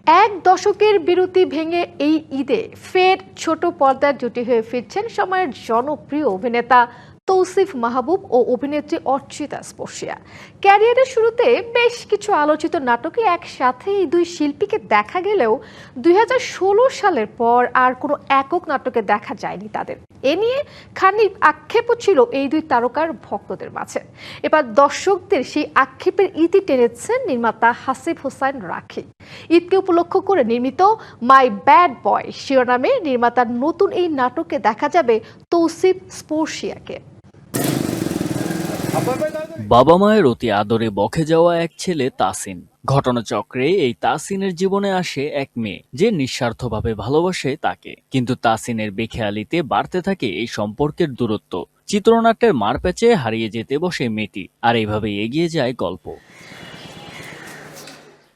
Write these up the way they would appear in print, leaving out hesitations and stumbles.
এক দশকের বিরতি ভেঙে এই ঈদে ফের ছোট পর্দার জুটি হয়ে ফিরছেন সময়ের জনপ্রিয় অভিনেতা তৌসিফ মাহবুব ও অভিনেত্রী অর্চিতা স্পর্শিয়া। ক্যারিয়ারের শুরুতে বেশ কিছু আলোচিত নাটকে একসাথে এই দুই শিল্পীকে দেখা গেলেও ২০১৬ সালের পর আর কোনো একক নাটকে দেখা যায়নি তাদের। এ নিয়ে খানিক আক্ষেপও ছিল এই দুই তারকার ভক্তদের মাঝে। এবার দর্শকদের সেই আক্ষেপের ইতি টেনেছেন নির্মাতা হাসিব হোসাইন রাখি। ঈদকে উপলক্ষ করে নির্মিত মাই ব্যাড বয় শিরোনামে নির্মাতার নতুন এই নাটকে দেখা যাবে তৌসিফ স্পর্শিয়াকে। বাবা মায়ের অতি আদরে বকে যাওয়া এক ছেলে তাসিন। ঘটনাচক্রে এই তাসিনের জীবনে আসে এক মেয়ে যে নিঃস্বার্থভাবে ভালোবাসে তাকে, কিন্তু তাসিনের বেখেয়ালিতে বাড়তে থাকে এই সম্পর্কের দূরত্ব। চিত্রনাট্যের মারপ্যাচে হারিয়ে যেতে বসে মেয়েটি, আর এইভাবে এগিয়ে যায় গল্প।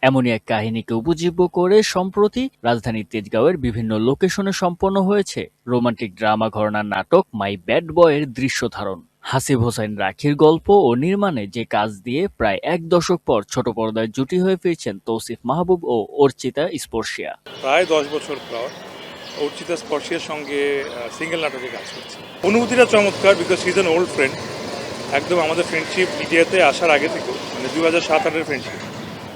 এমনই এক কাহিনীকে উপজীব্য করে সম্প্রতি রাজধানীর তেজগাঁওয়ের বিভিন্ন লোকেশনে সম্পন্ন হয়েছে রোমান্টিক ড্রামা ঘরানার নাটক মাই ব্যাড বয়ের দৃশ্য ধারণ। হাসিব হোসাইন রাখির গল্প ও নির্মাণে যে কাজ দিয়ে প্রায় এক দশক পর ছোট পর্দায় জুটি হয়ে ফিরছেন তৌসিফ মাহবুব ও অর্চিতা স্পর্শিয়া। প্রায় 10 বছর পর অর্চিতা স্পর্শিয়ার সঙ্গে সিঙ্গেল নাটকে কাজ করছে। অনুভূতিটা চমৎকার, because she is an old friend. একদম আমাদের ফ্রেন্ডশিপ মিডিয়াতে আসার আগে থেকে, মানে 2007-08-এর ফ্রেন্ডশিপ।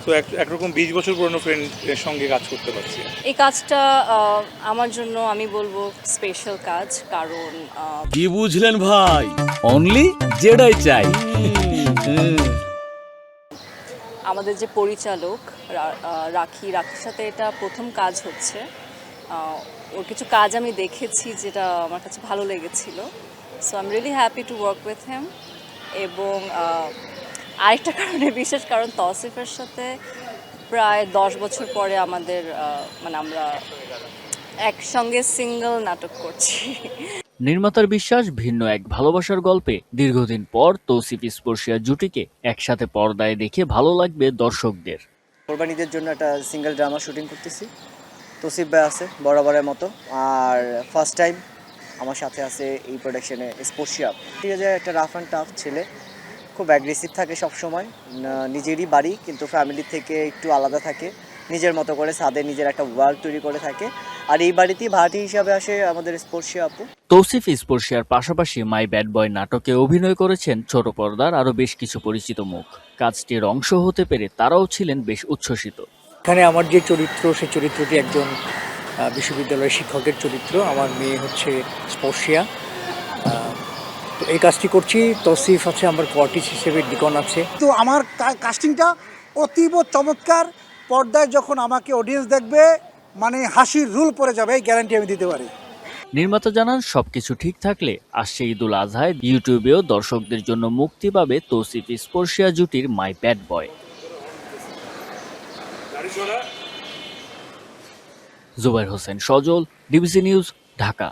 তো একরকম 20 বছর পুরনো ফ্রেন্ডের সঙ্গে কাজ করতে পারছি। এই কাজটা আমার জন্য আমি বলবো স্পেশাল কাজ, কারণ কি বুঝলেন ভাই? অনলি যেটাই চাই। আমাদের যে পরিচালক রাখির সাথে এটা প্রথম কাজ হচ্ছে। ওর কিছু কাজ আমি দেখেছি যেটা আমার কাছে ভালো লেগেছিল। So I am really happy to work with him. এবং আরেকটা কারণে, বিশেষ কারণ, তৌসিফের সাথে প্রায় 10 বছর পরে আমাদের মানে আমরা একসঙ্গে সিঙ্গেল নাটক করছি। নির্মাতার বিশ্বাস, ভিন্ন এক ভালোবাসার গল্পে দীর্ঘদিন পর তৌসিফ স্পর্শিয়া জুটিকে একসাথে পর্দায় দেখে ভালো লাগবে দর্শকদের। কোরবানিদের জন্য একটা সিঙ্গেল ড্রামা শুটিং করতেছি। তৌসিফ ভাই আছে বরাবরের মতো, আর ফার্স্ট টাইম আমার সাথে আছে এই প্রোডাকশনে স্পর্শিয়া। ঠিক আছে, একটা রাফ অ্যান্ড টাফ ছেলে, খুব অ্যাগ্রেসিভ থাকে সব সময়। নিজেরই বাড়ি কিন্তু ফ্যামিলি থেকে একটু আলাদা থাকে, নিজের মতো করে ছাদে নিজের একটা ওয়ার্ল্ড তৈরি করে থাকে। আর এই বাড়িতেই ভাড়াটি হিসাবে আসে আমাদের স্পর্শিয়া আপু। তৌসিফ স্পর্শিয়ার পাশাপাশি মাই ব্যাড বয় নাটকে অভিনয় করেছেন ছোট পর্দার আরও বেশ কিছু পরিচিত মুখ। কাজটির অংশ হতে পেরে তারাও ছিলেন বেশ উচ্ছ্বসিত। এখানে আমার যে চরিত্র, সেই চরিত্রটি একজন বিশ্ববিদ্যালয়ের শিক্ষকের চরিত্র। আমার মেয়ে হচ্ছে স্পর্শিয়া। তো এই কাজটি করছি। তৌসিফ আছে আমার কোয়ার্টিস্ট হিসেবে, ডিকন আছে। তো আমার কাস্টিংটা অতীব চমৎকার। পর্দায় যখন আমাকে অডিয়েন্স দেখবে, মানে হাসির রুল পড়ে যাবে, এই গ্যারান্টি আমি দিতে পারি। নির্মাতা জানান, সবকিছু ঠিক থাকলে আসছে ঈদুল আজহায় ইউটিউবেও দর্শকদের জন্য মুক্তি পাবে তৌসিফ স্পর্শিয়া জুটির my bad boy. Zubair Hossain Sajal, DBC news, Dhaka.